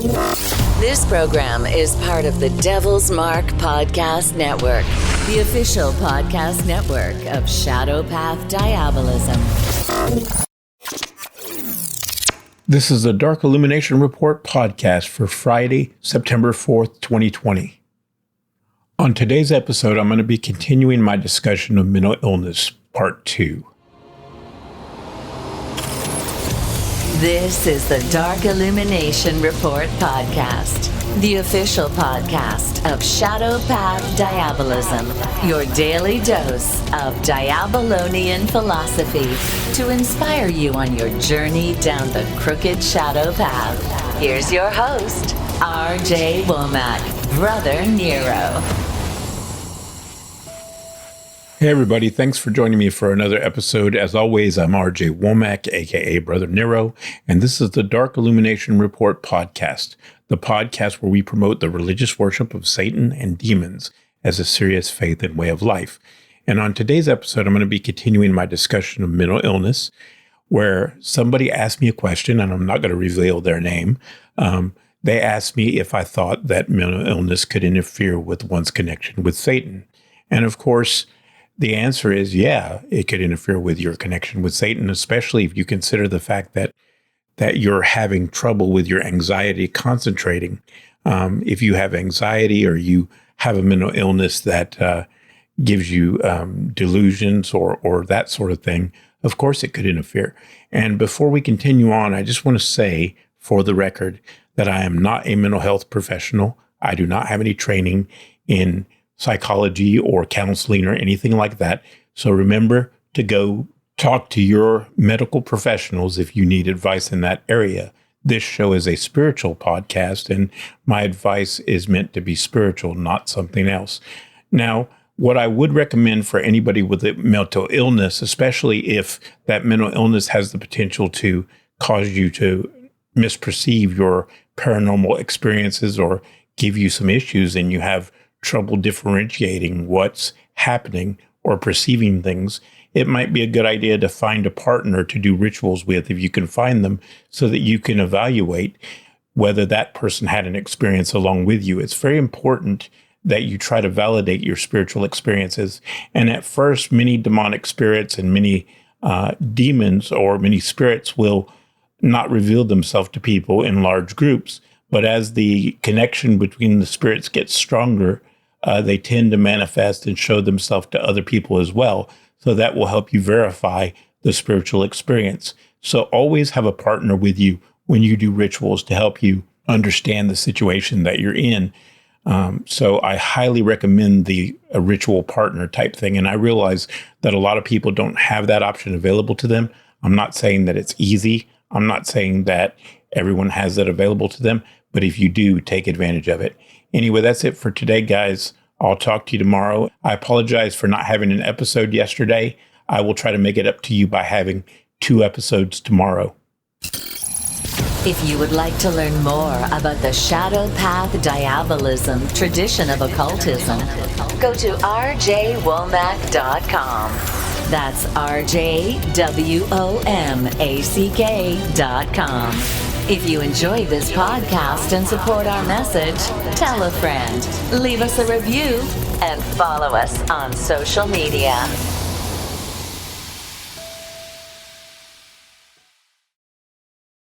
This program is part of the Devil's Mark Podcast Network, the official podcast network of Shadow Path Diabolism. This is the Dark Illumination Report podcast for Friday, September 4th, 2020. On today's episode, I'm going to be continuing my discussion of mental illness, part 2. This is the Dark Illumination Report podcast, the official podcast of Shadow Path Diabolism, your daily dose of Diabolonian philosophy to inspire you on your journey down the crooked shadow path. Here's your host, R.J. Womack, Brother Nero. Hey everybody, thanks for joining me for another episode. As always, I'm RJ Womack, aka Brother Nero, and this is the Dark Illumination Report podcast, the podcast where we promote the religious worship of Satan and demons as a serious faith and way of life. And on today's episode, I'm going to be continuing my discussion of mental illness, where somebody asked me a question, and I'm not going to reveal their name. They asked me if I thought that mental illness could interfere with one's connection with Satan. And of course, the answer is, yeah, it could interfere with your connection with Satan, especially if you consider the fact that you're having trouble with your anxiety concentrating. If you have anxiety or you have a mental illness that gives you delusions or that sort of thing, of course it could interfere. And before we continue on, I just want to say, for the record, that I am not a mental health professional. I do not have any training in psychology or counseling or anything like that. So remember to go talk to your medical professionals if you need advice in that area. This show is a spiritual podcast, and my advice is meant to be spiritual, not something else. Now, what I would recommend for anybody with a mental illness, especially if that mental illness has the potential to cause you to misperceive your paranormal experiences or give you some issues and you have trouble differentiating what's happening or perceiving things, it might be a good idea to find a partner to do rituals with if you can find them, so that you can evaluate whether that person had an experience along with you. It's very important that you try to validate your spiritual experiences. And at first, many demonic spirits and many demons or many spirits will not reveal themselves to people in large groups. But as the connection between the spirits gets stronger, they tend to manifest and show themselves to other people as well. So that will help you verify the spiritual experience. So always have a partner with you when you do rituals to help you understand the situation that you're in. So I highly recommend a ritual partner type thing. And I realize that a lot of people don't have that option available to them. I'm not saying that it's easy. I'm not saying that everyone has that available to them. But if you do, take advantage of it. Anyway, that's it for today, guys. I'll talk to you tomorrow. I apologize for not having an episode yesterday. I will try to make it up to you by having 2 episodes tomorrow. If you would like to learn more about the Shadow Path Diabolism tradition of occultism, go to rjwomack.com. That's rjwomack.com. If you enjoyed this podcast and support our message, tell a friend, leave us a review, and follow us on social media.